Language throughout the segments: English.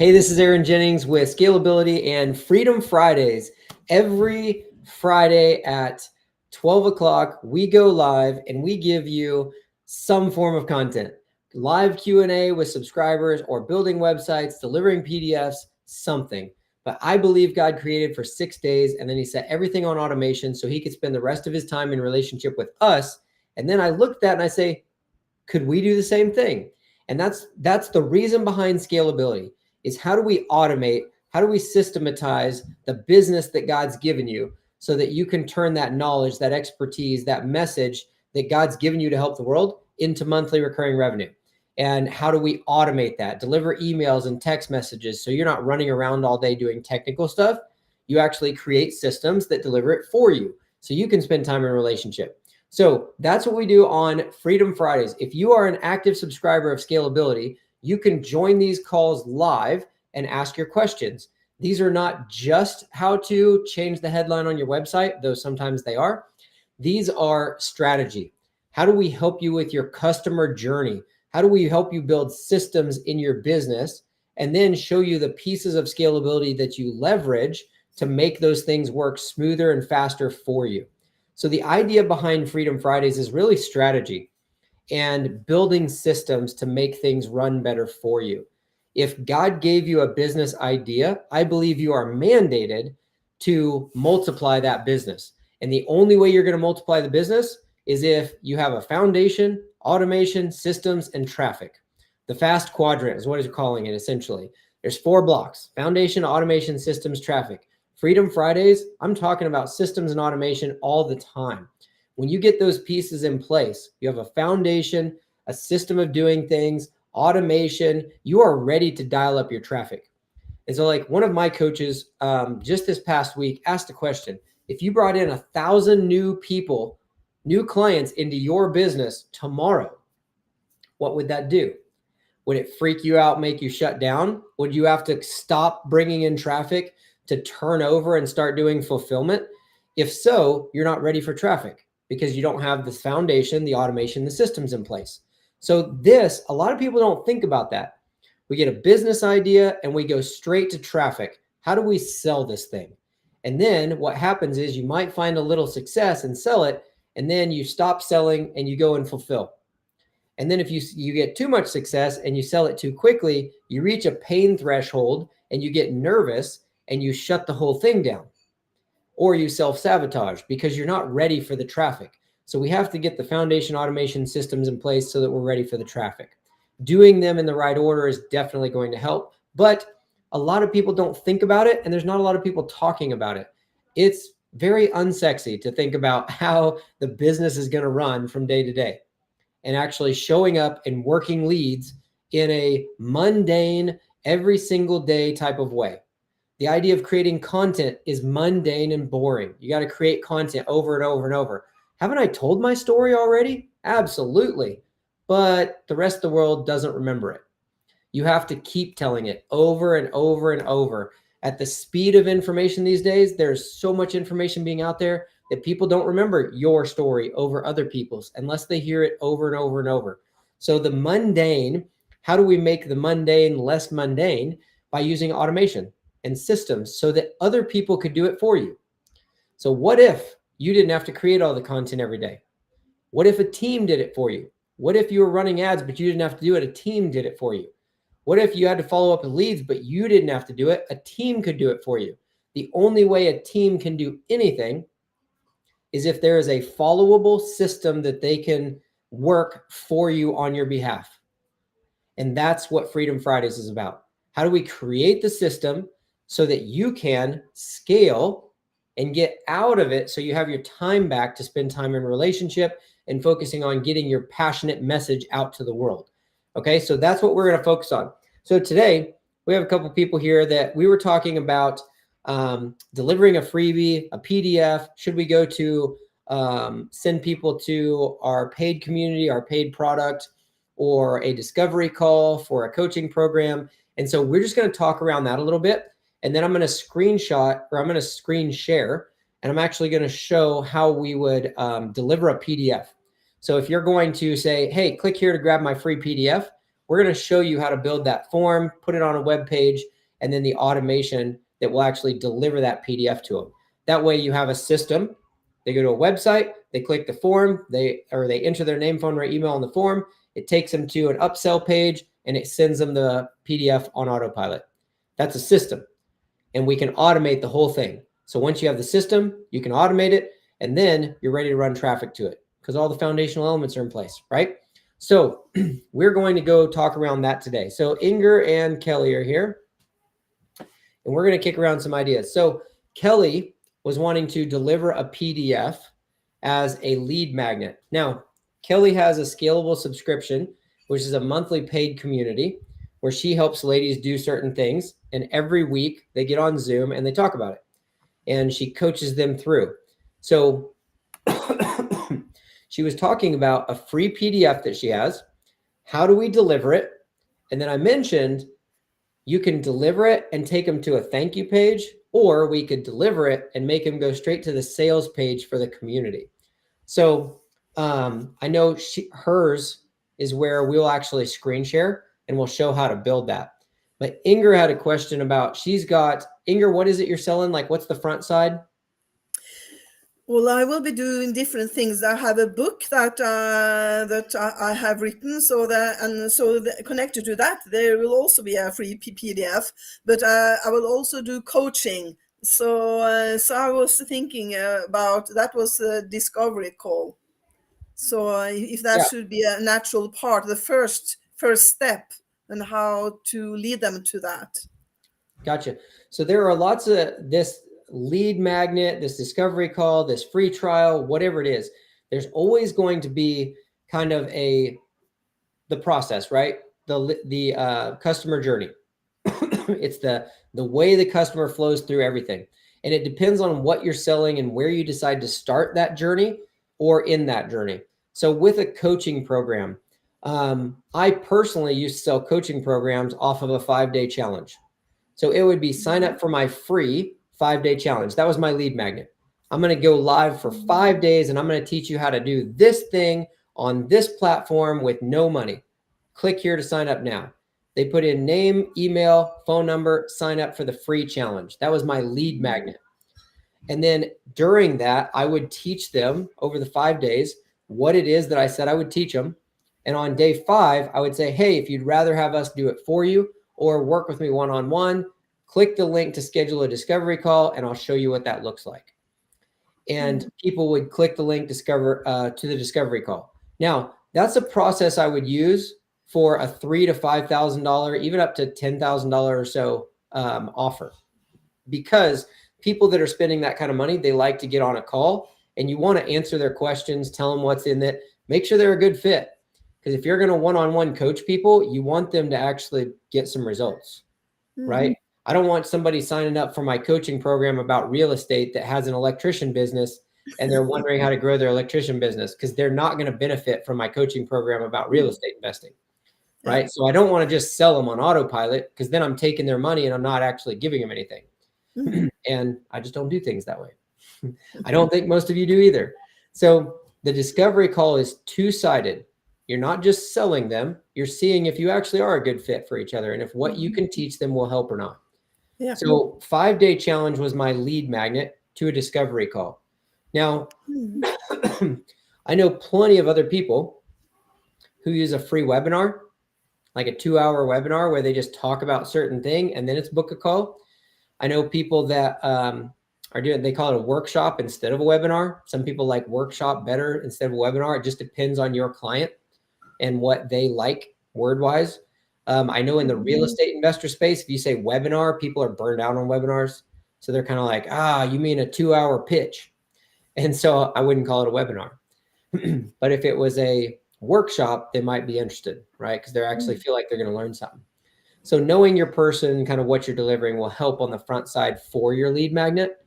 Hey, this is Aaron Jennings with Scalability and Freedom Fridays. Every Friday at 12 o'clock, we go live and we give you some form of content. Live Q&A with subscribers or building websites, delivering PDFs, something. But I believe God created for 6 days and then he set everything on automation so he could spend the rest of his time in relationship with us. And then I look at that and I say, could we do the same thing? And that's the reason behind scalability. Is how do we automate, how do we systematize the business that God's given you so that you can turn that knowledge, that expertise, that message that God's given you to help the world into monthly recurring revenue? And how do we automate that? Deliver emails and text messages so you're not running around all day doing technical stuff. You actually create systems that deliver it for you so you can spend time in a relationship. So that's what we do on Freedom Fridays. If you are an active subscriber of Scalability, you can join these calls live and ask your questions. These are not just how to change the headline on your website, though sometimes they are. These are strategy. How do we help you with your customer journey? How do we help you build systems in your business and then show you the pieces of scalability that you leverage to make those things work smoother and faster for you? So the idea behind Freedom Fridays is really strategy and building systems to make things run better for you. If God gave you a business idea, I believe you are mandated to multiply that business. And the only way you're going to multiply the business is if you have a foundation, automation, systems, and traffic. The fast quadrant is what he's calling it, essentially. There's 4 blocks: foundation, automation, systems, traffic. Freedom Fridays, I'm talking about systems and automation all the time. When you get those pieces in place, you have a foundation, a system of doing things, automation, you are ready to dial up your traffic. And so like one of my coaches just this past week asked a question: if you brought in 1,000 new people, new clients into your business tomorrow, what would that do? Would it freak you out, make you shut down? Would you have to stop bringing in traffic to turn over and start doing fulfillment? If so, you're not ready for traffic because you don't have this foundation, the automation, the systems in place. So this, a lot of people don't think about that. We get a business idea and we go straight to traffic. How do we sell this thing? And then what happens is you might find a little success and sell it, and then you stop selling and you go and fulfill. And then if you get too much success and you sell it too quickly, you reach a pain threshold and you get nervous and you shut the whole thing down. Or you self-sabotage because you're not ready for the traffic. So we have to get the foundation automation systems in place so that we're ready for the traffic. Doing them in the right order is definitely going to help, but a lot of people don't think about it, and there's not a lot of people talking about it. It's very unsexy to think about how the business is going to run from day to day, and actually showing up and working leads in a mundane, every single day type of way. The idea of creating content is mundane and boring. You got to create content over and over and over. Haven't I told my story already? Absolutely. But the rest of the world doesn't remember it. You have to keep telling it over and over and over. At the speed of information these days, there's so much information being out there that people don't remember your story over other people's unless they hear it over and over and over. So the mundane, how do we make the mundane less mundane? By using automation and systems so that other people could do it for you. So what if you didn't have to create all the content every day? What if a team did it for you? What if you were running ads, but you didn't have to do it? A team did it for you. What if you had to follow up with leads, but you didn't have to do it? A team could do it for you. The only way a team can do anything is if there is a followable system that they can work for you on your behalf. And that's what Freedom Fridays is about. How do we create the system so that you can scale and get out of it so you have your time back to spend time in relationship and focusing on getting your passionate message out to the world? Okay, so that's what we're going to focus on. So today, we have a couple people here that we were talking about delivering a freebie, a PDF. Should we go to send people to our paid community, our paid product, or a discovery call for a coaching program? And so we're just going to talk around that a little bit. And then I'm going to screenshot, or I'm going to screen share, and I'm actually going to show how we would deliver a PDF. So if you're going to say, hey, click here to grab my free PDF, we're going to show you how to build that form, put it on a web page, and then the automation that will actually deliver that PDF to them. That way you have a system. They go to a website, they click the form, they enter their name, phone number, email on the form. It takes them to an upsell page and it sends them the PDF on autopilot. That's a system. And we can automate the whole thing. So once you have the system, you can automate it, and then you're ready to run traffic to it because all the foundational elements are in place, right? So we're going to go talk around that today. So Inger and Kelly are here, and we're going to kick around some ideas. So Kelly was wanting to deliver a PDF as a lead magnet. Now, Kelly has a scalable subscription, which is a monthly paid community where she helps ladies do certain things. And every week they get on Zoom and they talk about it. And she coaches them through. So she was talking about a free PDF that she has. How do we deliver it? And then I mentioned you can deliver it and take them to a thank you page, or we could deliver it and make them go straight to the sales page for the community. So I know hers is where we'll actually screen share and we'll show how to build that. But Inger had a question about, Inger, what is it you're selling? Like, what's the front side? Well, I will be doing different things. I have a book that I have written, connected to that, there will also be a free PDF. But I will also do coaching. So I was thinking about that was a discovery call. So if that should be a natural part, the first step, and how to lead them to that. Gotcha. So there are lots of this lead magnet, this discovery call, this free trial, whatever it is. There's always going to be kind of the process, right? The customer journey. It's the way the customer flows through everything. And it depends on what you're selling and where you decide to start that journey or in that journey. So with a coaching program, I personally used to sell coaching programs off of a 5-day challenge. So it would be sign up for my free 5-day challenge. That was my lead magnet. I'm going to go live for 5 days and I'm going to teach you how to do this thing on this platform with no money. Click here to sign up now. They put in name, email, phone number, sign up for the free challenge. That was my lead magnet. And then during that, I would teach them over the 5 days what it is that I said I would teach them. And on day 5, I would say, hey, if you'd rather have us do it for you or work with me one-on-one, click the link to schedule a discovery call and I'll show you what that looks like. And people would click the link to the discovery call. Now, that's a process I would use for a $3,000 to $5,000, even up to $10,000 or so offer. Because people that are spending that kind of money, they like to get on a call and you want to answer their questions, tell them what's in it, make sure they're a good fit. Because if you're going to one-on-one coach people, you want them to actually get some results, right? I don't want somebody signing up for my coaching program about real estate that has an electrician business and they're wondering how to grow their electrician business because they're not going to benefit from my coaching program about real estate investing, right? So I don't want to just sell them on autopilot because then I'm taking their money and I'm not actually giving them anything. And I just don't do things that way. I don't think most of you do either. So the discovery call is two-sided. You're not just selling them. You're seeing if you actually are a good fit for each other and if what you can teach them will help or not. Yeah. So 5-day challenge was my lead magnet to a discovery call. Now, I know plenty of other people who use a free webinar, like a 2-hour webinar where they just talk about certain thing and then it's book a call. I know people that they call it a workshop instead of a webinar. Some people like workshop better instead of a webinar. It just depends on your client and what they like word-wise. I know in the real estate investor space, if you say webinar, people are burned out on webinars. So they're kind of like, you mean a 2-hour pitch. And so I wouldn't call it a webinar. But if it was a workshop, they might be interested, right? Because they actually feel like they're going to learn something. So knowing your person, kind of what you're delivering will help on the front side for your lead magnet.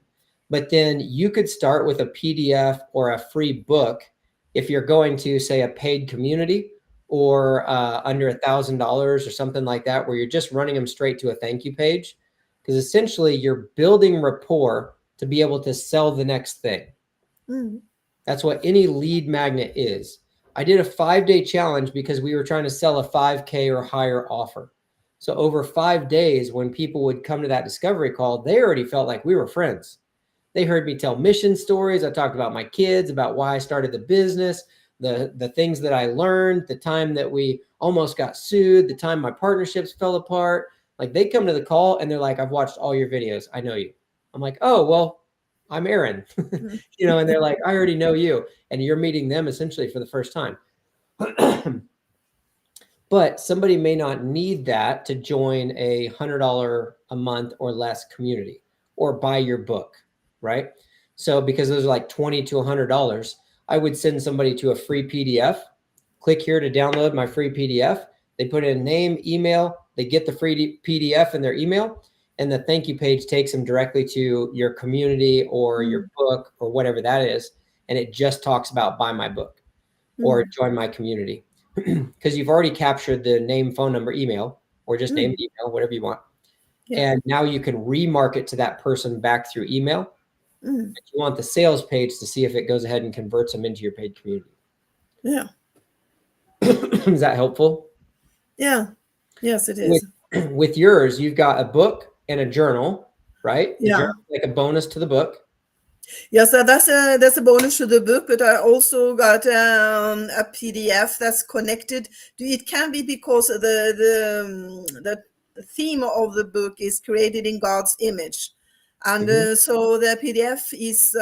But then you could start with a PDF or a free book if you're going to, say, a paid community or under $1,000 or something like that, where you're just running them straight to a thank you page. Because essentially you're building rapport to be able to sell the next thing. That's what any lead magnet is. I did a 5-day challenge because we were trying to sell a 5K or higher offer. So over 5 days, when people would come to that discovery call, they already felt like we were friends. They heard me tell mission stories. I talked about my kids, about why I started the business, the things that I learned, the time that we almost got sued, the time my partnerships fell apart. Like, they come to the call and they're like, I've watched all your videos. I know you. I'm like, oh, well, I'm Aaron, and they're like, I already know you. And you're meeting them essentially for the first time. But somebody may not need that to join a $100 a month or less community or buy your book, right? So because those are like $20 to $100, I would send somebody to a free PDF. Click here to download my free PDF. They put in name, email, they get the free PDF in their email, and the thank you page takes them directly to your community or your book or whatever that is. And it just talks about buy my book or join my community. Because you've already captured the name, phone number, email, or just name, email, whatever you want. Yeah. And now you can remarket to that person back through email. But you want the sales page to see if it goes ahead and converts them into your paid community. Yeah. Is that helpful? Yeah. Yes, it is. With yours, you've got a book and a journal, right? The Yeah. journal, like a bonus to the book. Yes, that's a bonus to the book, but I also got a PDF that's connected. It can be because the theme of the book is created in God's image, and so the PDF is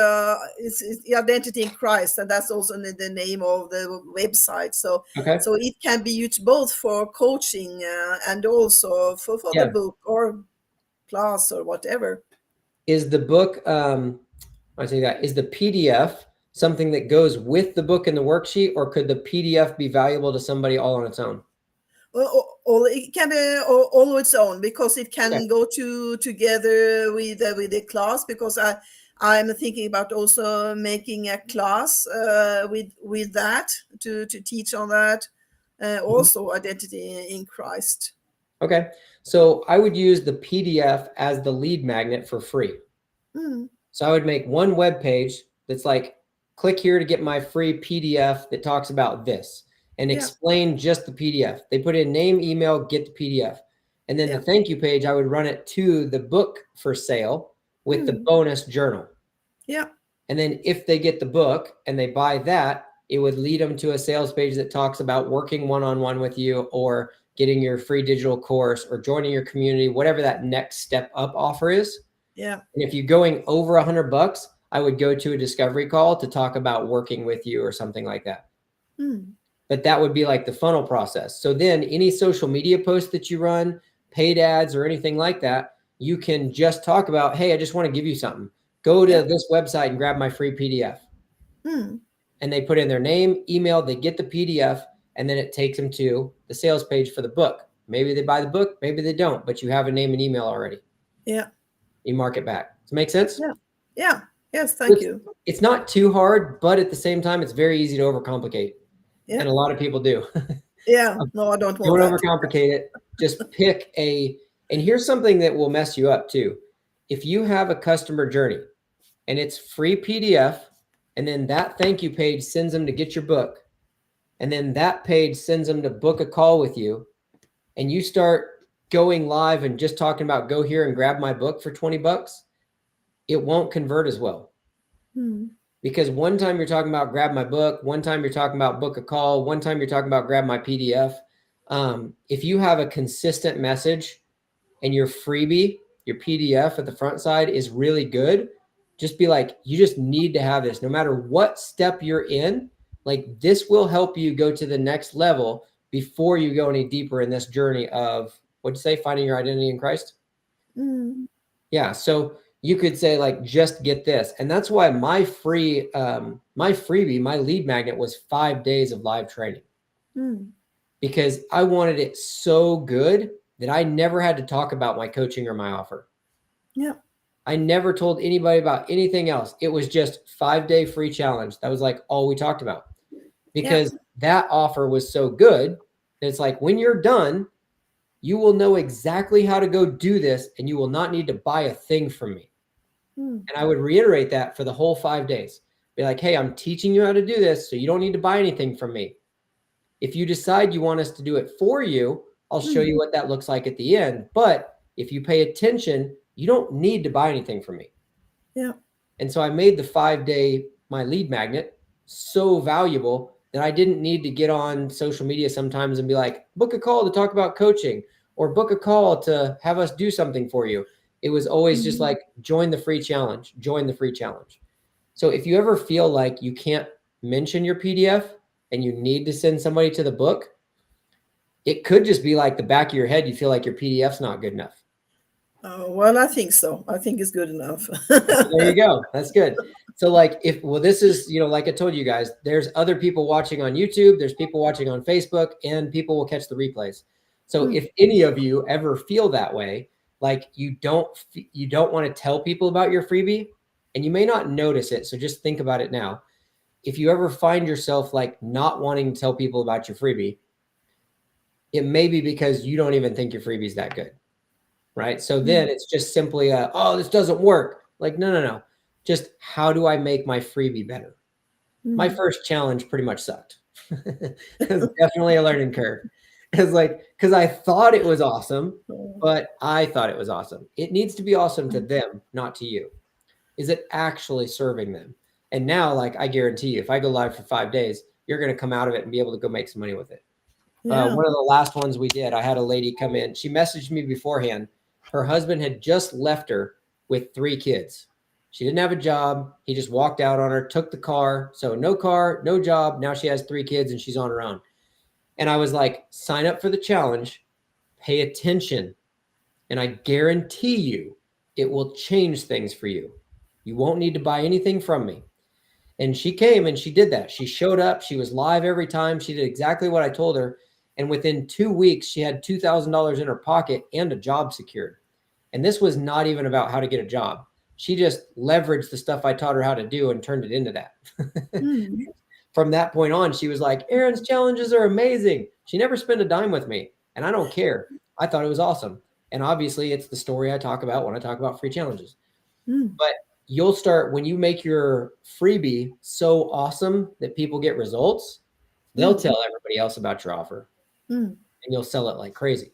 identity in Christ, and that's also the name of the website. So so it can be used both for coaching and also for the book or class or whatever. Is the book I say that, is the PDF something that goes with the book and the worksheet, or could the PDF be valuable to somebody all on its own? Well, it can be all its own, because it can go together with the class, because I'm thinking about also making a class with that to teach on that, also identity in Christ. Okay, so I would use the PDF as the lead magnet for free. So I would make one web page that's like, click here to get my free PDF that talks about this, and explain just the PDF. They put in name, email, get the PDF. And then the thank you page, I would run it to the book for sale with the bonus journal. Yeah. And then if they get the book and they buy that, it would lead them to a sales page that talks about working one-on-one with you, or getting your free digital course, or joining your community, whatever that next step up offer is. Yeah. And if you're going over $100, I would go to a discovery call to talk about working with you or something like that. But that would be like the funnel process. So then any social media posts that you run, paid ads or anything like that, you can just talk about, hey, I just want to give you something. Go to this website and grab my free PDF. And they put in their name, email, they get the PDF, and then it takes them to the sales page for the book. Maybe they buy the book, maybe they don't, but you have a name and email already. Yeah. You mark it back. Does it make sense? Yeah. Yeah. Yes. Thank you. It's not too hard, but at the same time, it's very easy to overcomplicate. Yeah. And a lot of people do. Yeah. No, I don't want Don't overcomplicate it. Just pick and here's something that will mess you up too. If you have a customer journey and it's free PDF, and then that thank you page sends them to get your book, and then that page sends them to book a call with you, and you start going live and just talking about go here and grab my book for $20, it won't convert as well. Because one time you're talking about grab my book, one time you're talking about book a call, one time you're talking about grab my PDF. If you have a consistent message and your freebie, your PDF at the front side is really good, just be like, you just need to have this no matter what step you're in. Like, this will help you go to the next level before you go any deeper in this journey of, what'd you say, finding your identity in Christ? Yeah. So you could say, like, just get this. And that's why my freebie, my lead magnet was 5 days of live training. Because I wanted it so good that I never had to talk about my coaching or my offer. Yeah. I never told anybody about anything else. It was just 5-day free challenge. That was like all we talked about, because that offer was so good that it's like, when you're done, you will know exactly how to go do this, and you will not need to buy a thing from me. And I would reiterate that for the whole 5 days. Be like, hey, I'm teaching you how to do this, so you don't need to buy anything from me. If you decide you want us to do it for you, I'll show you what that looks like at the end. But if you pay attention, you don't need to buy anything from me. Yeah. And so I made the 5-day, my lead magnet, so valuable that I didn't need to get on social media sometimes and be like, book a call to talk about coaching or book a call to have us do something for you. It was always just like, join the free challenge, join the free challenge. So if you ever feel like you can't mention your PDF and you need to send somebody to the book, it could just be like the back of your head. You feel like your PDF's not good enough. Well, I think so. I think it's good enough. There you go. That's good. So like this is, like I told you guys, there's other people watching on YouTube, there's people watching on Facebook, and people will catch the replays. So if any of you ever feel that way, like you don't want to tell people about your freebie, and you may not notice it, so just think about it now. If you ever find yourself like not wanting to tell people about your freebie, it may be because you don't even think your freebie's that good. Right? So then it's just simply oh, this doesn't work. Like, no. Just how do I make my freebie better? My first challenge pretty much sucked. It was definitely a learning curve. Because I thought it was awesome, but I thought it was awesome. It needs to be awesome to them, not to you. Is it actually serving them? And now, like, I guarantee you, if I go live for 5 days, you're going to come out of it and be able to go make some money with it. Yeah. One of the last ones we did, I had a lady come in. She messaged me beforehand. Her husband had just left her with 3 kids. She didn't have a job. He just walked out on her, took the car. So no car, no job. Now she has 3 kids and she's on her own. And I was like, sign up for the challenge, pay attention. And I guarantee you it will change things for you. You won't need to buy anything from me. And she came and she did that. She showed up. She was live every time. She did exactly what I told her. And within 2 weeks, she had $2,000 in her pocket and a job secured. And this was not even about how to get a job. She just leveraged the stuff I taught her how to do and turned it into that. From that point on, she was like, Aaron's challenges are amazing. She never spent a dime with me. And I don't care. I thought it was awesome. And obviously, it's the story I talk about when I talk about free challenges. But you'll start, when you make your freebie so awesome that people get results, they'll tell everybody else about your offer. And you'll sell it like crazy.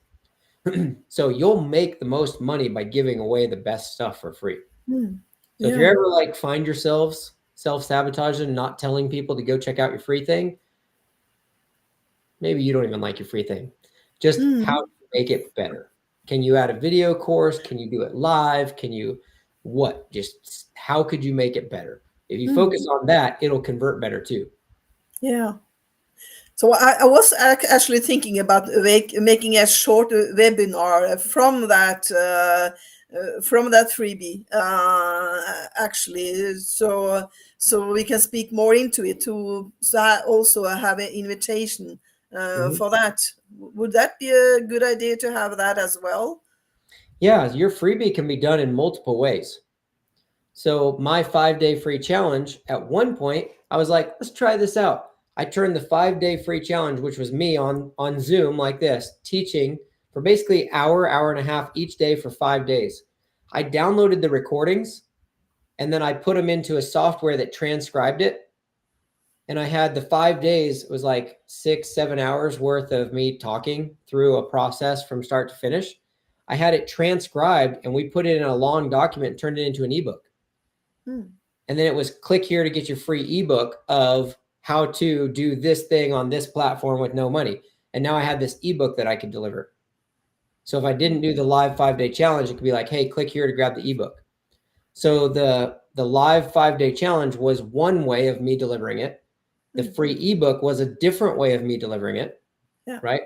So you'll make the most money by giving away the best stuff for free. So if you ever like find yourselves self-sabotaging and not telling people to go check out your free thing, maybe you don't even like your free thing. Just how to make it better. Can you add a video course? Can you do it live? Can you what? Just how could you make it better? If you focus on that, it'll convert better too. Yeah. So I was actually thinking about making a short webinar from that freebie, actually, so we can speak more into it to also have an invitation for that. Would that be a good idea to have that as well? Yeah, your freebie can be done in multiple ways. So my 5-day free challenge, at one point, I was like, let's try this out. I turned the 5-day free challenge, which was me on Zoom like this, teaching for basically hour and a half each day for 5 days. I downloaded the recordings and then I put them into a software that transcribed it. And I had the 5 days, it was like 6-7 hours worth of me talking through a process from start to finish. I had it transcribed and we put it in a long document and turned it into an ebook. And then it was click here to get your free ebook of how to do this thing on this platform with no money. And now I had this ebook that I could deliver. So if I didn't do the live 5-day challenge, it could be like, hey, click here to grab the ebook. So the live 5-day challenge was one way of me delivering it. The free ebook was a different way of me delivering it. Right.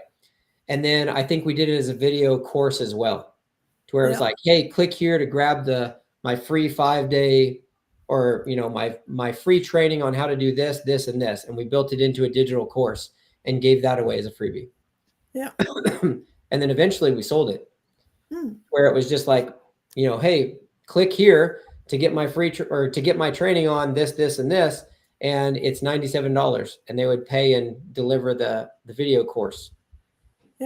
And then I think we did it as a video course as well, to where it was like, hey, click here to grab my free 5-day or, my free training on how to do this, this, and this. And we built it into a digital course and gave that away as a freebie. Yeah. And then eventually we sold it where it was just like, hey, click here to get my free or to get my training on this, this, and this. And it's $97 and they would pay and deliver the video course.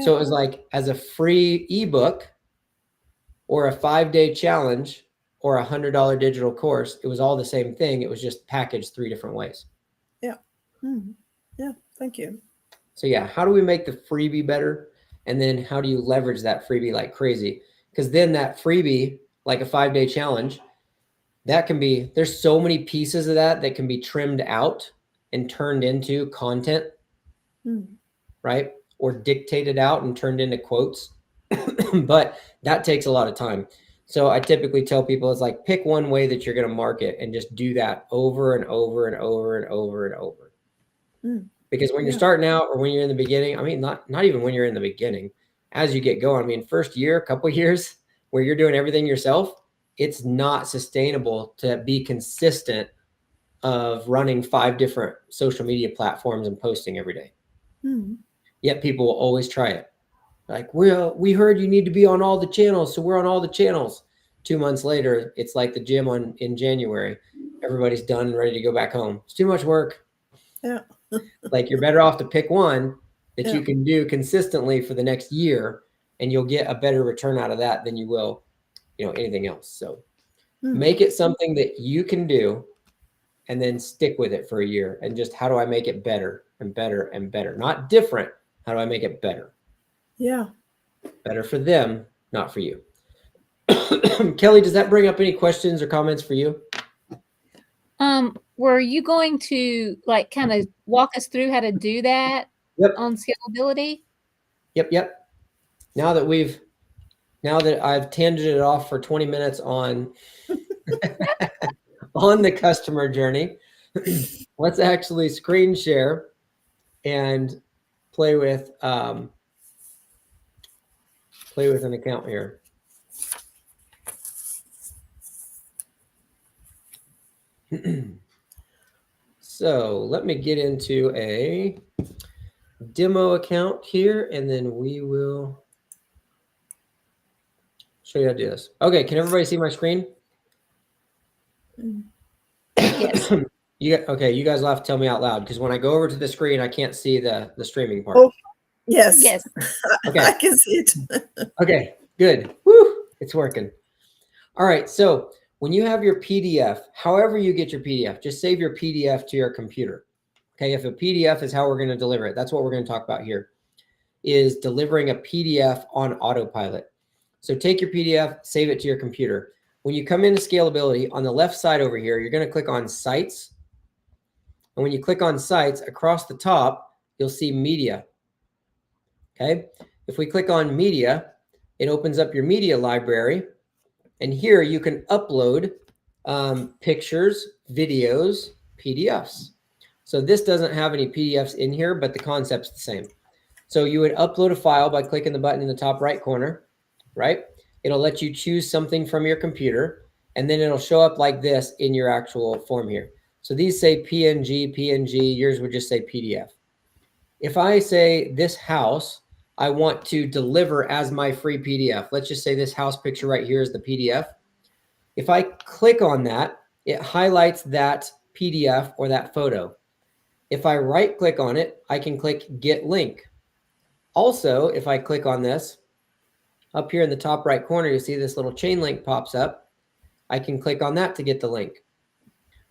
So it was like as a free ebook or a 5-day challenge or $100 digital course, it was all the same thing. It was just packaged 3 different ways. Yeah. Yeah. Thank you. So yeah, how do we make the freebie better? And then how do you leverage that freebie like crazy? Because then that freebie, like a 5-day challenge, that can be, there's so many pieces of that that can be trimmed out and turned into content, right? Or dictated out and turned into quotes. But that takes a lot of time. So I typically tell people it's like pick one way that you're going to market and just do that over and over and over and over and over. Because when you're starting out or when you're in the beginning, I mean, not even when you're in the beginning, as you get going, I mean, first year, couple years where you're doing everything yourself, it's not sustainable to be consistent of running 5 different social media platforms and posting every day. Yet people will always try it. Like, well, we heard you need to be on all the channels, so we're on all the channels. 2 months later, it's like the gym in January. Everybody's done and ready to go back home. It's too much work. Yeah. Like, you're better off to pick one that you can do consistently for the next year, and you'll get a better return out of that than you will, anything else. So make it something that you can do and then stick with it for a year. And just, how do I make it better and better and better? Not different. How do I make it better? Yeah. Better for them, not for you. Kelly, does that bring up any questions or comments for you? Were you going to like kind of walk us through how to do that on scalability? Yep. Now that I've tangented off for 20 minutes on on the customer journey, let's actually screen share and play with an account here. So let me get into a demo account here, and then we will show you how to do this. Okay, can everybody see my screen? Yes. You guys will have to tell me out loud, because when I go over to the screen, I can't see the streaming part. Oh, yes. Yes. Okay. I can see it. Okay, good. Woo, it's working. All right, so when you have your PDF, however you get your PDF, just save your PDF to your computer. Okay, if a PDF is how we're going to deliver it, that's what we're going to talk about here, is delivering a PDF on autopilot. So take your PDF, save it to your computer. When you come into scalability, on the left side over here, you're going to click on Sites. And when you click on Sites, across the top, you'll see Media. Okay, if we click on Media, it opens up your media library. And here you can upload pictures, videos, PDFs. So this doesn't have any PDFs in here, but the concept's the same. So you would upload a file by clicking the button in the top right corner, right? It'll let you choose something from your computer, and then it'll show up like this in your actual form here. So these say PNG, yours would just say PDF. If I say this house, I want to deliver as my free PDF. Let's just say this house picture right here is the PDF. If I click on that, it highlights that PDF or that photo. If I right click on it, I can click Get Link. Also, if I click on this, up here in the top right corner, you see this little chain link pops up. I can click on that to get the link.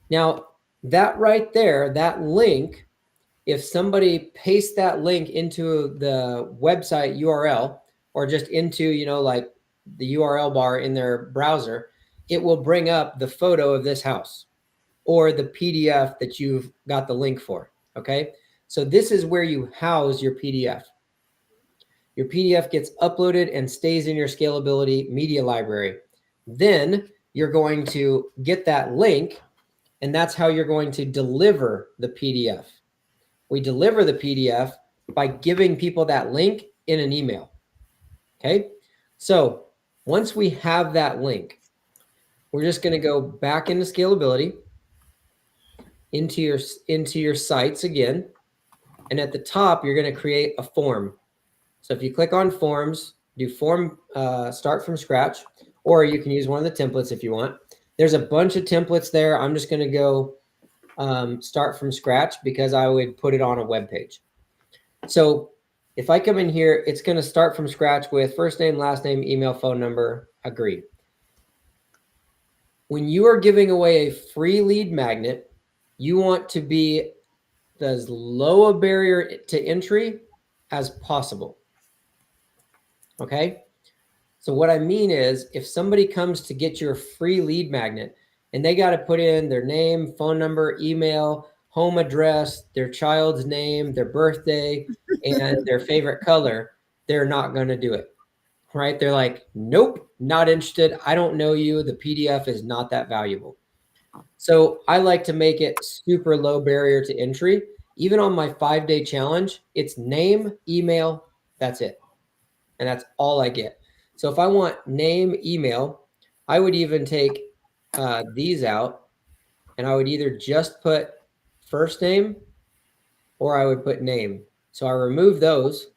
Now, that right there, that link, if somebody pastes that link into the website URL or just into, like the URL bar in their browser, it will bring up the photo of this house or the PDF that you've got the link for. Okay. So this is where you house your PDF. Your PDF gets uploaded and stays in your scalability media library. Then you're going to get that link, and that's how you're going to deliver the PDF. We deliver the PDF by giving people that link in an email. Okay. So once we have that link, we're just going to go back into scalability, into your sites again. And at the top, you're going to create a form. So if you click on forms, do form start from scratch, or you can use one of the templates if you want. There's a bunch of templates there. I'm just going to go start from scratch because I would put it on a web page. So if I come in here, it's going to start from scratch with first name, last name, email, phone number, agree. When you are giving away a free lead magnet, you want to be as low a barrier to entry as possible. Okay. So what I mean is, if somebody comes to get your free lead magnet and they got to put in their name, phone number, email, home address, their child's name, their birthday, and their favorite color, they're not going to do it, right? They're like, nope, not interested. I don't know you. The PDF is not that valuable. So I like to make it super low barrier to entry. Even on my 5-day challenge, it's name, email, that's it. And that's all I get. So if I want name, email, I would even take these out, and I would either just put first name or I would put name. So I remove those,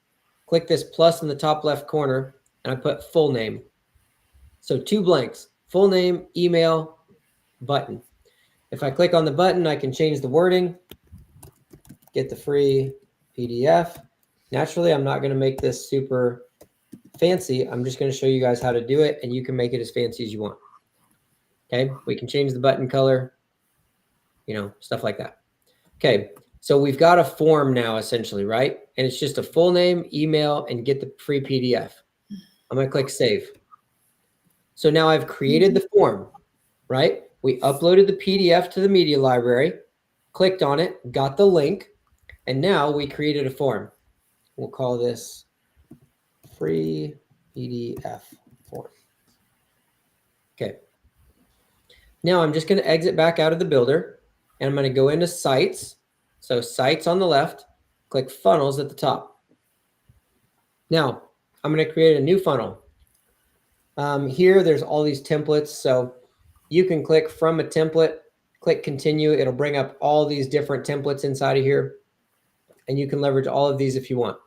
click this plus in the top left corner, and I put full name. So 2 blanks, full name, email, button. If I click on the button, I can change the wording, get the free PDF. Naturally, I'm not going to make this super fancy. I'm just going to show you guys how to do it, and you can make it as fancy as you want. Okay, we can change the button color, stuff like that. Okay, so we've got a form now essentially, right? And it's just a full name, email, and get the free PDF. I'm going to click save. So now I've created the form, right? We uploaded the PDF to the media library, clicked on it, got the link, and now we created a form. We'll call this free PDF form. Okay. Now I'm just going to exit back out of the builder, and I'm going to go into sites. So sites on the left, click funnels at the top. Now I'm going to create a new funnel. Here, there's all these templates. So you can click from a template, click continue. It'll bring up all these different templates inside of here, and you can leverage all of these if you want.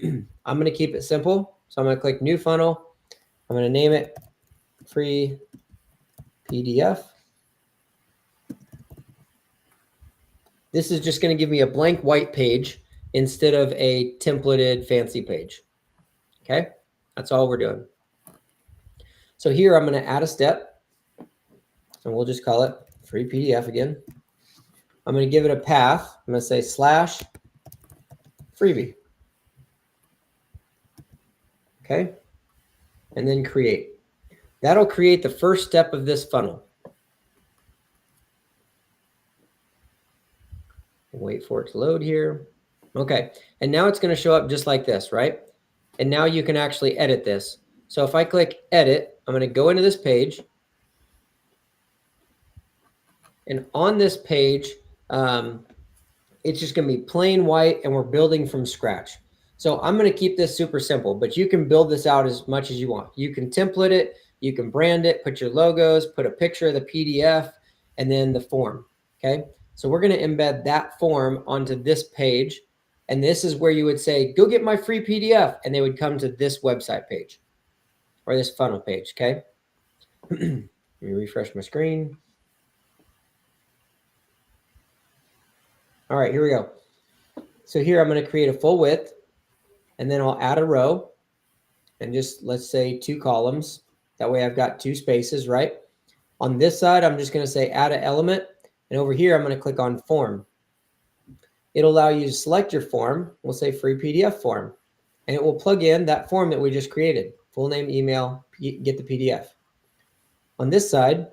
I'm going to keep it simple. So I'm going to click new funnel. I'm going to name it free PDF. This is just going to give me a blank white page instead of a templated fancy page. Okay, that's all we're doing. So here I'm going to add a step, and we'll just call it free PDF again. I'm going to give it a path. I'm going to say /freebie. Okay, and then create. That'll create the first step of this funnel. Wait for it to load here. Okay, and now it's going to show up just like this, right? And now you can actually edit this. So if I click edit, I'm going to go into this page. And on this page, it's just going to be plain white, and we're building from scratch. So I'm going to keep this super simple, but you can build this out as much as you want. You can template it, you can brand it, put your logos, put a picture of the PDF, and then the form. Okay, so we're going to embed that form onto this page. And this is where you would say, go get my free PDF. And they would come to this website page or this funnel page. Okay, let me refresh my screen. All right, here we go. So here I'm going to create a full width, and then I'll add a row, and just let's say 2 columns. That way I've got 2 spaces, right? On this side, I'm just going to say add an element, and over here I'm going to click on form. It'll allow you to select your form. We'll say free PDF form, and it will plug in that form that we just created. Full name, email, get the PDF. On this side,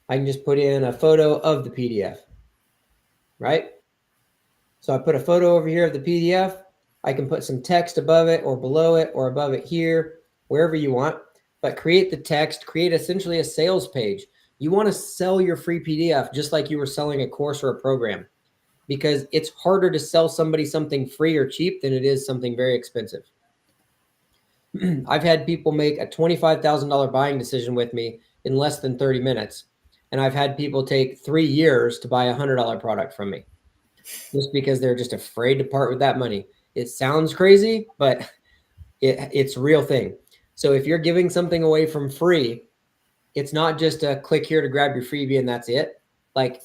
I can just put in a photo of the PDF, right? So I put a photo over here of the PDF. I can put some text above it or below it or above it here, wherever you want. But create the text, create essentially a sales page. You want to sell your free PDF just like you were selling a course or a program, because it's harder to sell somebody something free or cheap than it is something very expensive. I've had people make a $25,000 buying decision with me in less than 30 minutes. And I've had people take 3 years to buy a $100 product from me, just because they're just afraid to part with that money. It sounds crazy, but it's a real thing. So if you're giving something away from free, it's not just a click here to grab your freebie and that's it. Like,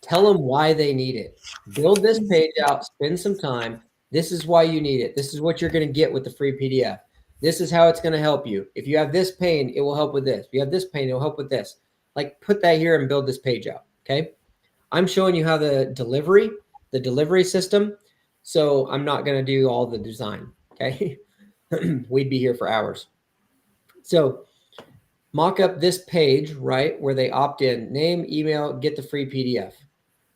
tell them why they need it. Build this page out, spend some time. This is why you need it. This is what you're going to get with the free PDF. This is how it's going to help you. If you have this pain, it will help with this. If you have this pain, it will help with this. Like, put that here and build this page out. Okay. I'm showing you how the delivery the delivery system. So I'm not going to do all the design. Okay. We'd be here for hours. So mock up this page, right, where they opt in, name, email, get the free PDF.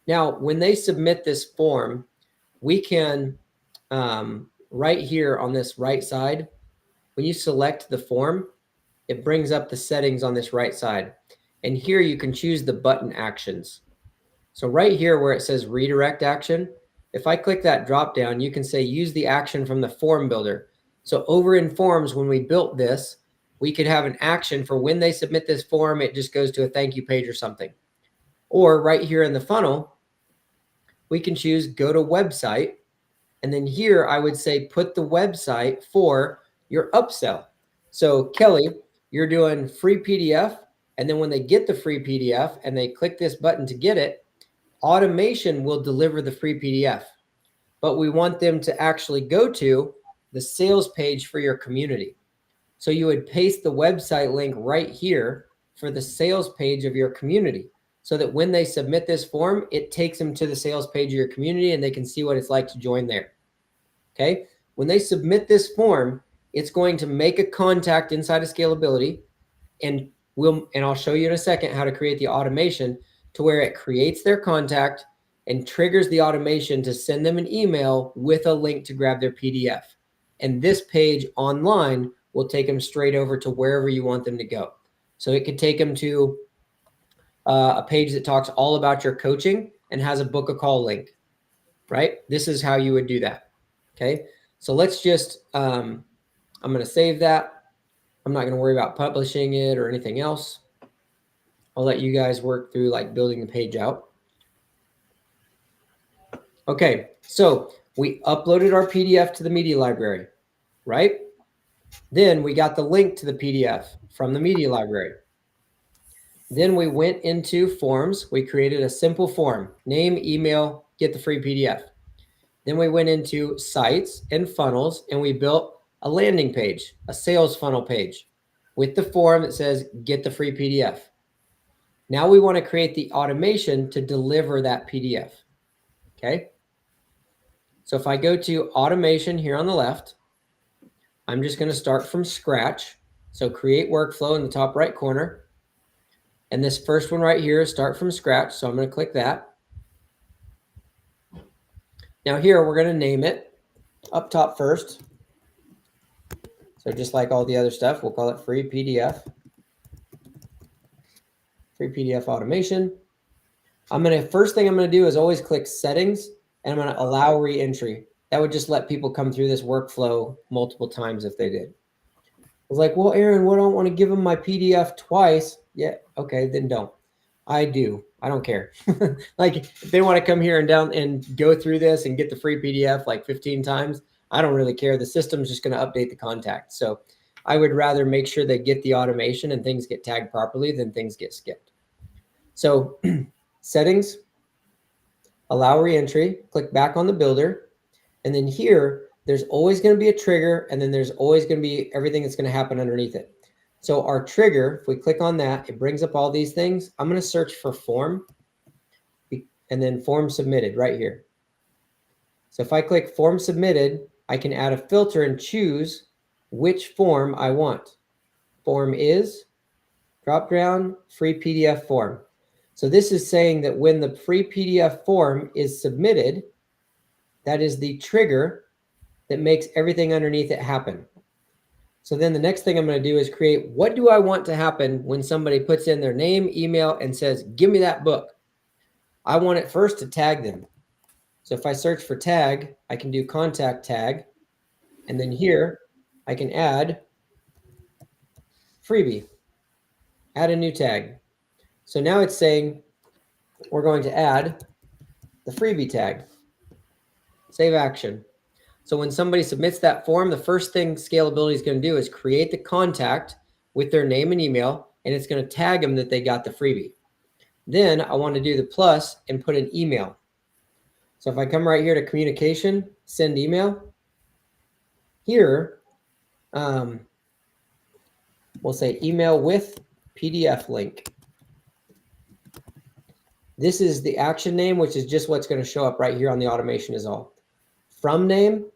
Now, when they submit this form, we can, right here on this right side, when you select the form, it brings up the settings on this right side. And here you can choose the button actions. So right here where it says redirect action, if I click that drop down, you can say use the action from the form builder. So over in forms, when we built this, we could have an action for when they submit this form, it just goes to a thank you page or something. Or right here in the funnel, we can choose go to website. And then here I would say put the website for your upsell. So Kelly, you're doing free PDF. And then when they get the free PDF and they click this button to get it, Automation will deliver the free PDF. But we want them to actually go to the sales page for your community. So you would paste the website link right here for the sales page of your community, so that when they submit this form, it takes them to the sales page of your community and they can see what it's like to join there. Okay. When they submit this form, it's going to make a contact inside of Scalability, and I'll show you in a second how to create the automation to where it creates their contact and triggers the automation to send them an email with a link to grab their PDF. And this page online will take them straight over to wherever you want them to go. So it could take them to a page that talks all about your coaching and has a book a call link, right? This is how you would do that. Okay. So let's just, I'm going to save that. I'm not going to worry about publishing it or anything else. I'll let you guys work through like building the page out. Okay. So we uploaded our PDF to the media library, right? Then we got the link to the PDF from the media library. Then we went into forms. We created a simple form, name, email, get the free PDF. Then we went into sites and funnels and we built a landing page, a sales funnel page with the form that says get the free PDF. Now we want to create the automation to deliver that PDF. Okay. So if I go to automation here on the left, I'm just going to start from scratch. So create workflow in the top right corner. And this first one right here is start from scratch. So I'm going to click that. Now here we're going to name it up top first. So just like all the other stuff, we'll call it free PDF. Free PDF automation. First thing I'm going to do is always click settings and I'm going to allow re-entry. That would just let people come through this workflow multiple times if they did. I was like, well, Aaron, I don't want to give them my PDF twice. Yeah, okay, then don't. I do. I don't care. Like if they want to come here and go through this and get the free PDF like 15 times, I don't really care. The system's just going to update the contact. So I would rather make sure they get the automation and things get tagged properly than things get skipped. So settings, allow reentry, click back on the builder. And then here, there's always going to be a trigger. And then there's always going to be everything that's going to happen underneath it. So our trigger, if we click on that, it brings up all these things. I'm going to search for form and then form submitted right here. So if I click form submitted, I can add a filter and choose which form I want. Form is, drop down, free PDF form. So this is saying that when the free PDF form is submitted, that is the trigger that makes everything underneath it happen. So then the next thing I'm going to do is create, what do I want to happen when somebody puts in their name, email, and says, give me that book? I want it first to tag them. So if I search for tag, I can do contact tag. And then here, I can add freebie, add a new tag. So now it's saying we're going to add the freebie tag, save action. So when somebody submits that form, the first thing Scalability is going to do is create the contact with their name and email, and it's going to tag them that they got the freebie. Then I want to do the plus and put an email. So if I come right here to communication, send email, here, we'll say email with PDF link. This is the action name, which is just what's going to show up right here on the automation is all. From name,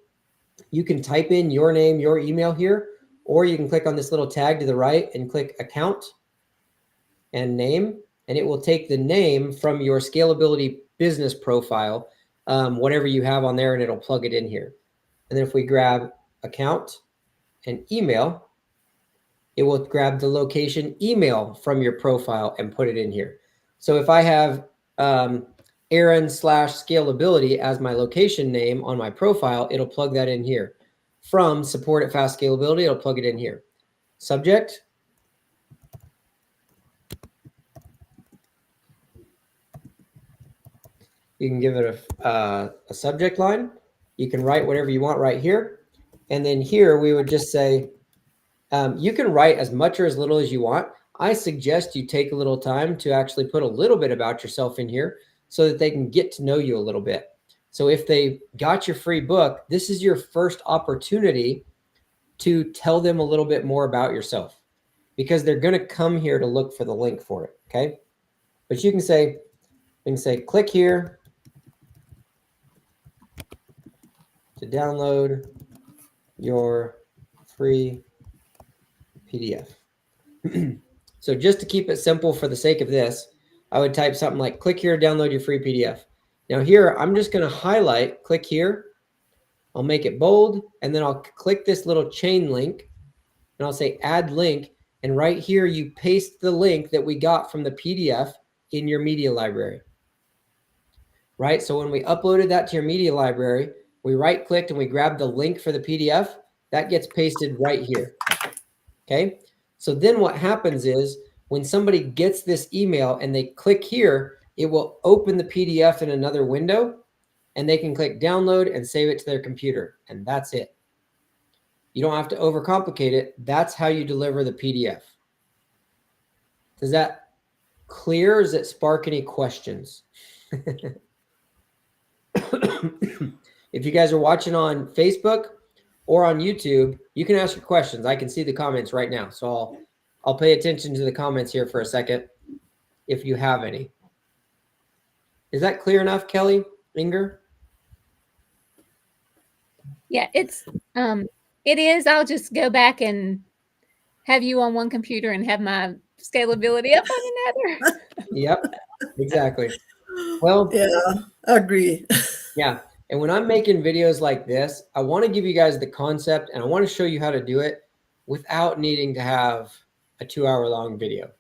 you can type in your name, your email here, or you can click on this little tag to the right and click account and name, and it will take the name from your scalability business profile, whatever you have on there, and it'll plug it in here. And then if we grab account and email, it will grab the location email from your profile and put it in here. So if I have Aaron/scalability as my location name on my profile, it'll plug that in here. From support at Fast Scalability, it'll plug it in here. Subject. You can give it a subject line. You can write whatever you want right here. And then here we would just say, you can write as much or as little as you want. I suggest you take a little time to actually put a little bit about yourself in here so that they can get to know you a little bit. So if they got your free book, this is your first opportunity to tell them a little bit more about yourself, because they're going to come here to look for the link for it. Okay. But you can say, click here to download your free PDF. So just to keep it simple for the sake of this, I would type something like, click here to download your free PDF. Now here, I'm just going to highlight, click here. I'll make it bold, and then I'll click this little chain link, and I'll say add link. And right here, you paste the link that we got from the PDF in your media library. Right? So when we uploaded that to your media library, we right-clicked and we grabbed the link for the PDF. That gets pasted right here. Okay? So then what happens is when somebody gets this email and they click here, it will open the PDF in another window, and they can click download and save it to their computer. And that's it. You don't have to overcomplicate it. That's how you deliver the PDF. Is that clear? Or does it spark any questions? If you guys are watching on Facebook or on YouTube, you can ask your questions. I can see the comments right now. So I'll pay attention to the comments here for a second if you have any. Is that clear enough, Kelly, Inger? Yeah, it is. I'll just go back and have you on one computer and have my scalability up on another. Yep, exactly. Well, yeah, I agree. Yeah. And when I'm making videos like this, I want to give you guys the concept and I want to show you how to do it without needing to have a 2-hour-long video,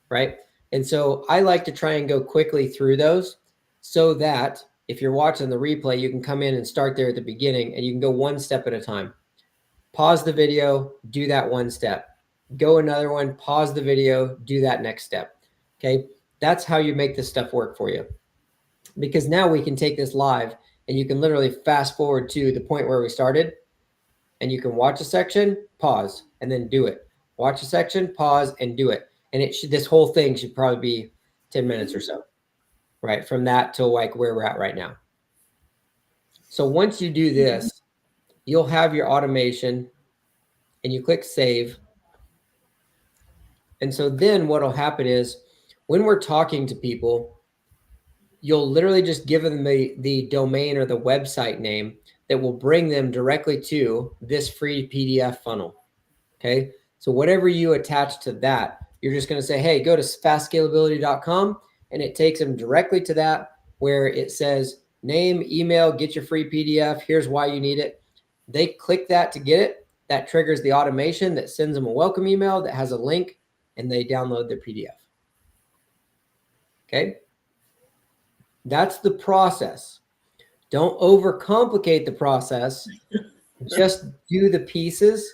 right? And so I like to try and go quickly through those so that if you're watching the replay, you can come in and start there at the beginning and you can go one step at a time. Pause the video, do that one step. Go another one, pause the video, do that next step. Okay. That's how you make this stuff work for you. Because now we can take this live and you can literally fast forward to the point where we started and you can watch a section, pause, and then do it. Watch a section, pause, and do it. And this whole thing should probably be 10 minutes or so, right? From that to like where we're at right now. So once you do this, you'll have your automation and you click save. And so then what'll happen is when we're talking to people, you'll literally just give them the domain or the website name that will bring them directly to this free PDF funnel. Okay. So whatever you attach to that, you're just going to say, hey, go to fastscalability.com, and it takes them directly to that where it says name, email, get your free PDF. Here's why you need it. They click that to get it. That triggers the automation that sends them a welcome email that has a link, and they download their PDF. Okay. That's the process. Don't overcomplicate the process. Just do the pieces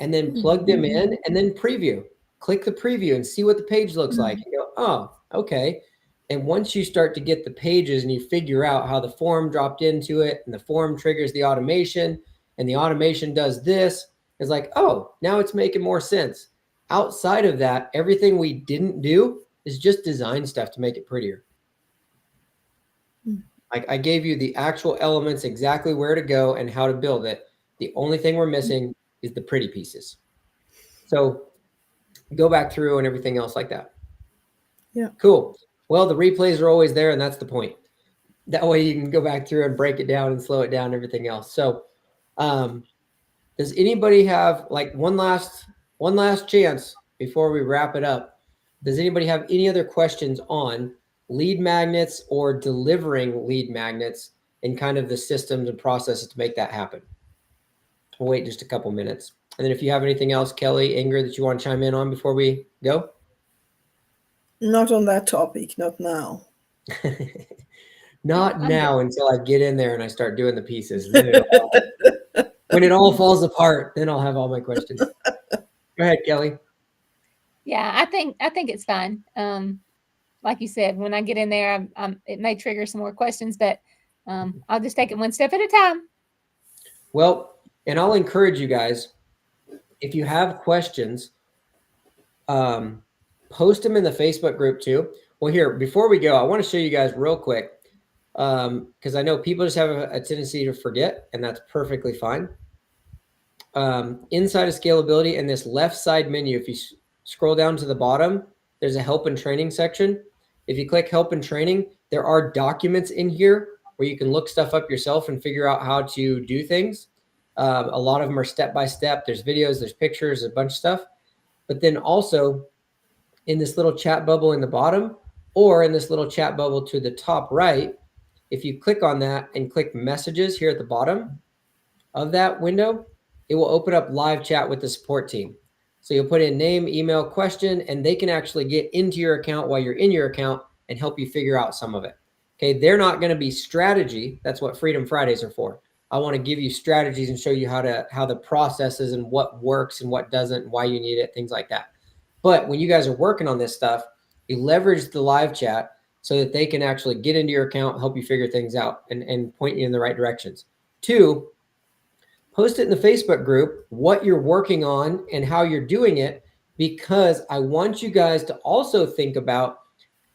and then plug them in and then preview. Click the preview and see what the page looks like. You go, oh, okay. And once you start to get the pages and you figure out how the form dropped into it and the form triggers the automation and the automation does this, it's like, oh, now it's making more sense. Outside of that, everything we didn't do is just design stuff to make it prettier. I gave you the actual elements, exactly where to go and how to build it. The only thing we're missing is the pretty pieces. So go back through and everything else like that. Yeah. Cool. Well, the replays are always there, and that's the point. That way you can go back through and break it down and slow it down and everything else. So does anybody have like one last chance before we wrap it up? Does anybody have any other questions on lead magnets or delivering lead magnets and kind of the systems and processes to make that happen? We'll wait just a couple minutes. And then if you have anything else, Kelly, Ingrid, that you want to chime in on before we go? Not on that topic, not now. Not now until I get in there and I start doing the pieces. When it all falls apart, then I'll have all my questions. Go ahead, Kelly. Yeah, I think it's fine. Like you said, when I get in there, it may trigger some more questions, but I'll just take it one step at a time. Well, and I'll encourage you guys, if you have questions, post them in the Facebook group too. Well, here, before we go, I want to show you guys real quick, because I know people just have a tendency to forget, and that's perfectly fine. Inside of scalability, in this left side menu, if you scroll down to the bottom, there's a help and training section. If you click help and training, there are documents in here where you can look stuff up yourself and figure out how to do things. A lot of them are step-by-step. There's videos, there's pictures, a bunch of stuff. But then also in this little chat bubble in the bottom, or in this little chat bubble to the top right, if you click on that and click messages here at the bottom of that window, it will open up live chat with the support team. So you'll put in name, email, question, and they can actually get into your account while you're in your account and help you figure out some of it. Okay, they're not going to be strategy. That's what Freedom Fridays are for. I want to give you strategies and show you how the process is and what works and what doesn't and why you need it, things like that. But when you guys are working on this stuff, you leverage the live chat so that they can actually get into your account, help you figure things out and point you in the right directions. 2, post it in the Facebook group, what you're working on and how you're doing it, because I want you guys to also think about,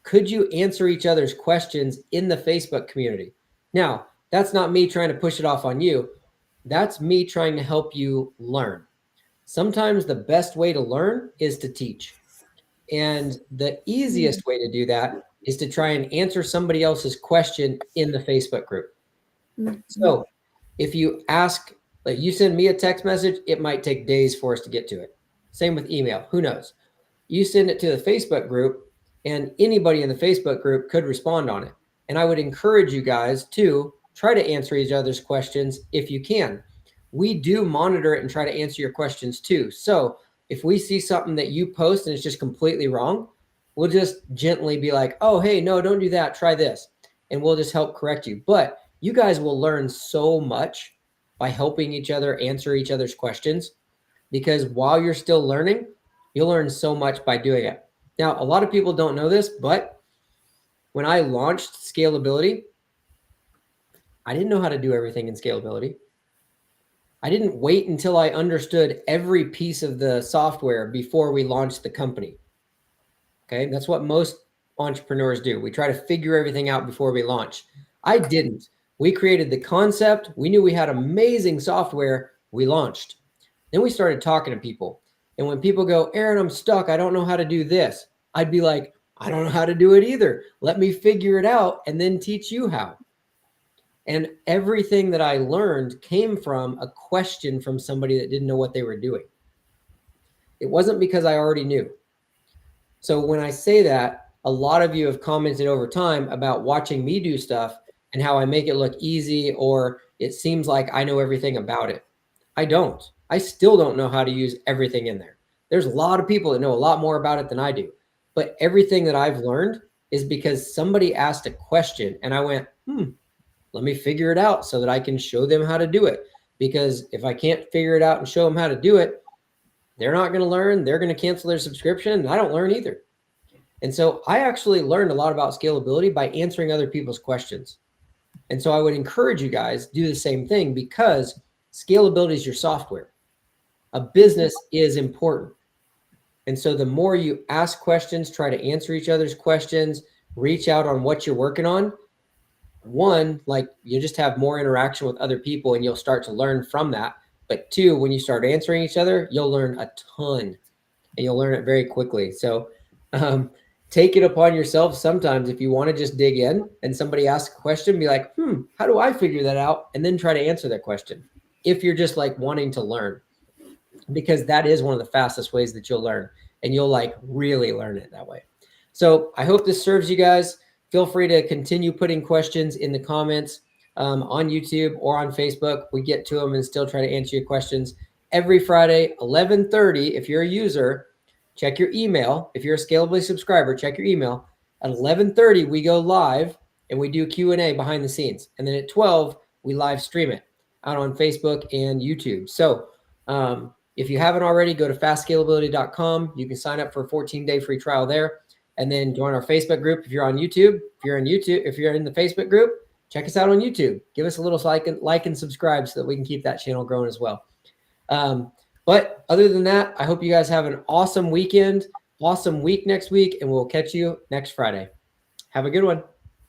could you answer each other's questions in the Facebook community? Now, that's not me trying to push it off on you. That's me trying to help you learn. Sometimes the best way to learn is to teach. And the easiest way to do that is to try and answer somebody else's question in the Facebook group. So if you ask, like you send me a text message, it might take days for us to get to it. Same with email, who knows? You send it to the Facebook group and anybody in the Facebook group could respond on it. And I would encourage you guys to try to answer each other's questions if you can. We do monitor it and try to answer your questions too. So if we see something that you post and it's just completely wrong, we'll just gently be like, oh, hey, no, don't do that. Try this. And we'll just help correct you. But you guys will learn so much by helping each other answer each other's questions, because while you're still learning, you'll learn so much by doing it. Now, a lot of people don't know this, but when I launched scalability, I didn't know how to do everything in scalability. I didn't wait until I understood every piece of the software before we launched the company. Okay, that's what most entrepreneurs do. We try to figure everything out before we launch. I didn't. We created the concept. We knew we had amazing software. We launched. Then we started talking to people. And when people go, Aaron, I'm stuck. I don't know how to do this. I'd be like, I don't know how to do it either. Let me figure it out and then teach you how. And everything that I learned came from a question from somebody that didn't know what they were doing. It wasn't because I already knew. So when I say that, a lot of you have commented over time about watching me do stuff and how I make it look easy, or it seems like I know everything about it. I don't. I still don't know how to use everything in there. There's a lot of people that know a lot more about it than I do. But everything that I've learned is because somebody asked a question and I went, let me figure it out so that I can show them how to do it. Because if I can't figure it out and show them how to do it, they're not going to learn. They're going to cancel their subscription. And I don't learn either. And so I actually learned a lot about scalability by answering other people's questions. And so I would encourage you guys do the same thing, because scalability is your software. A business is important. And so the more you ask questions, try to answer each other's questions, reach out on what you're working on, one, like you just have more interaction with other people and you'll start to learn from that. But 2, when you start answering each other, you'll learn a ton and you'll learn it very quickly. So take it upon yourself sometimes if you want to just dig in and somebody asks a question, be like, how do I figure that out? And then try to answer that question. If you're just like wanting to learn, because that is one of the fastest ways that you'll learn, and you'll like really learn it that way. So I hope this serves you guys. Feel free to continue putting questions in the comments on YouTube or on Facebook. We get to them and still try to answer your questions every Friday, 11:30. If you're a user, check your email. If you're a Scalably subscriber, check your email. At 11:30, we go live and we do Q&A behind the scenes. And then at 12, we live stream it out on Facebook and YouTube. So if you haven't already, go to fastscalability.com. You can sign up for a 14-day free trial there, and then join our Facebook group. If you're on YouTube, if you're in the Facebook group, check us out on YouTube. Give us a little like and subscribe so that we can keep that channel growing as well. But other than that, I hope you guys have an awesome weekend, awesome week next week, and we'll catch you next Friday. Have a good one.